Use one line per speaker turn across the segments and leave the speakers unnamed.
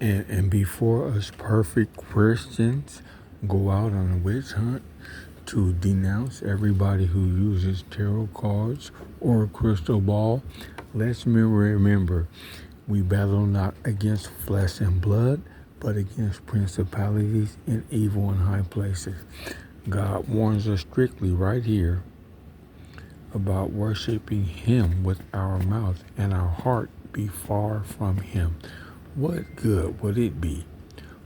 And before us perfect Christians go out on a witch hunt to denounce everybody who uses tarot cards or a crystal ball, let's remember we battle not against flesh and blood, but against principalities and evil in high places. God warns us strictly right here about worshiping Him with our mouth and our heart be far from Him. What good would it be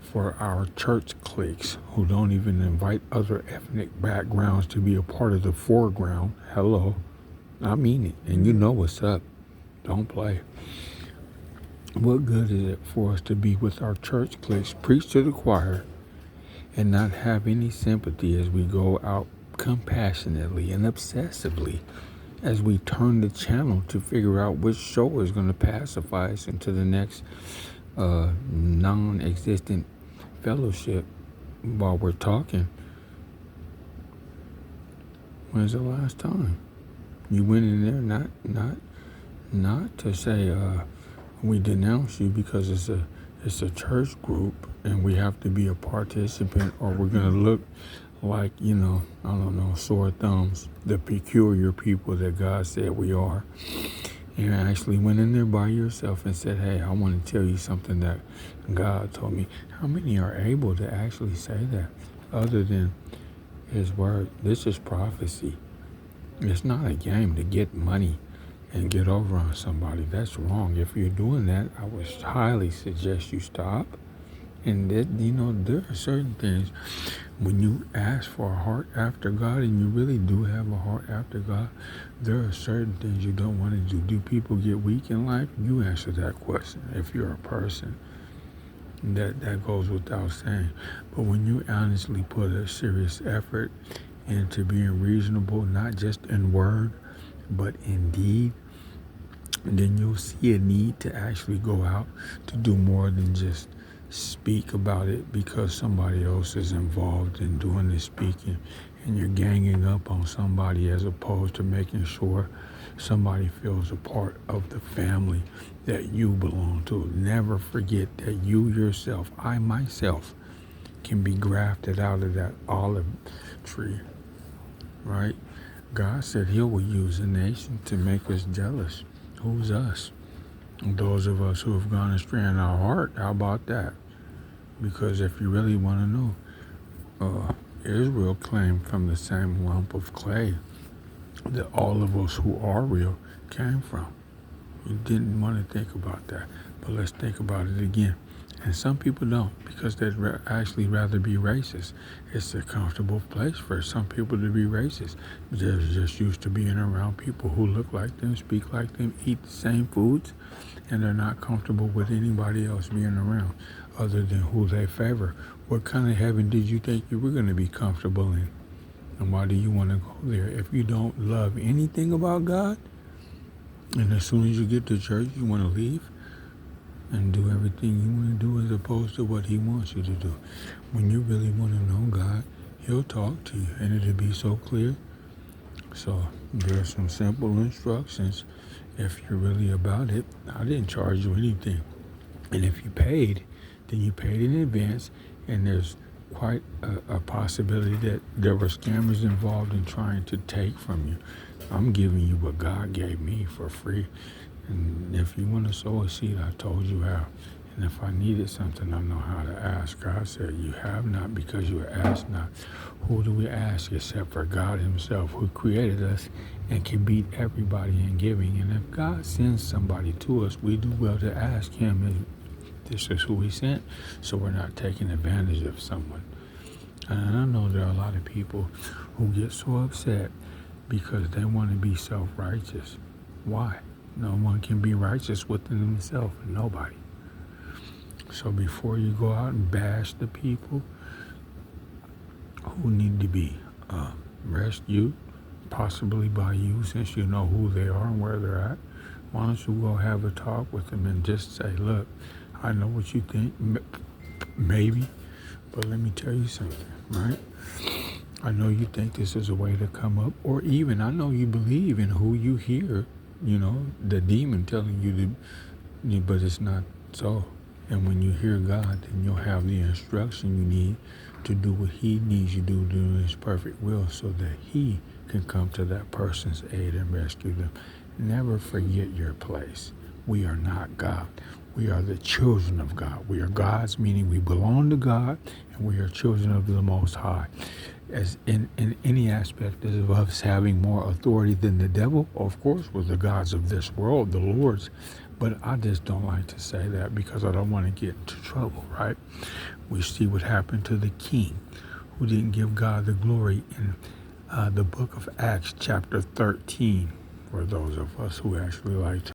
for our church cliques who don't even invite other ethnic backgrounds to be a part of the foreground? Hello, I mean it, and you know what's up. Don't play. What good is it for us to be with our church cliques, preach to the choir, and not have any sympathy as we go out compassionately and obsessively as we turn the channel to figure out which show is going to pacify us into the next non-existent fellowship while we're talking? When's the last time you went in there not to say we denounce you because it's a church group and we have to be a participant, or we're gonna look like, I don't know, sore thumbs, the peculiar people that God said we are. You actually went in there by yourself and said, hey, I want to tell you something that God told me. How many are able to actually say that other than His word? This is prophecy. It's not a game to get money and get over on somebody. That's wrong. If you're doing that, I would highly suggest you stop. And that, there are certain things when you ask for a heart after God, and you really do have a heart after God, there are certain things you don't want to do. Do people get weak in life? You answer that question if you're a person. That goes without saying. But when you honestly put a serious effort into being reasonable, not just in word, but in deed, then you'll see a need to actually go out to do more than just speak about it because somebody else is involved in doing the speaking, and you're ganging up on somebody as opposed to making sure somebody feels a part of the family that you belong to. Never forget that you yourself, I myself, can be grafted out of that olive tree, right? God said He will use a nation to make us jealous. Who's us? Those of us who have gone astray in our heart. How about that? Because if you really want to know, Israel came from the same lump of clay that all of us who are real came from. You didn't want to think about that, but let's think about it again. And some people don't, because they'd actually rather be racist. It's a comfortable place for some people to be racist. They're just used to being around people who look like them, speak like them, eat the same foods, and they're not comfortable with anybody else being around other than who they favor. What kind of heaven did you think you were going to be comfortable in? And why do you want to go there? If you don't love anything about God, and as soon as you get to church, you want to leave and do everything you want to do as opposed to what He wants you to do. When you really want to know God, He'll talk to you, and it'll be so clear. So there are some simple instructions. If you're really about it, I didn't charge you anything. And if you paid, then you paid in advance, and there's quite a possibility that there were scammers involved in trying to take from you. I'm giving you what God gave me for free. And if you want to sow a seed, I told you how. And if I needed something, I know how to ask. God said, you have not because you ask not. Who do we ask except for God Himself, who created us and can beat everybody in giving? And if God sends somebody to us, we do well to ask Him, and this is who He sent, so we're not taking advantage of someone. And I know there are a lot of people who get so upset because they want to be self-righteous. Why? No one can be righteous within themselves. Nobody. So before you go out and bash the people who need to be rescued, possibly by you, since you know who they are and where they're at, why don't you go have a talk with them and just say, look, I know what you think, maybe, but let me tell you something, right? I know you think this is a way to come up, or even I know you believe in who you hear, the demon telling you to, but it's not so. And when you hear God, then you'll have the instruction you need to do what he needs you to do in his perfect will so that he can come to that person's aid and rescue them. Never forget your place. We are not God. We are the children of God. We are God's, meaning we belong to God, and we are children of the Most High. As in any aspect of us having more authority than the devil, of course, with the gods of this world, the lords. But I just don't like to say that because I don't want to get into trouble, right? We see what happened to the king who didn't give God the glory in the book of Acts, chapter 13, for those of us who actually like to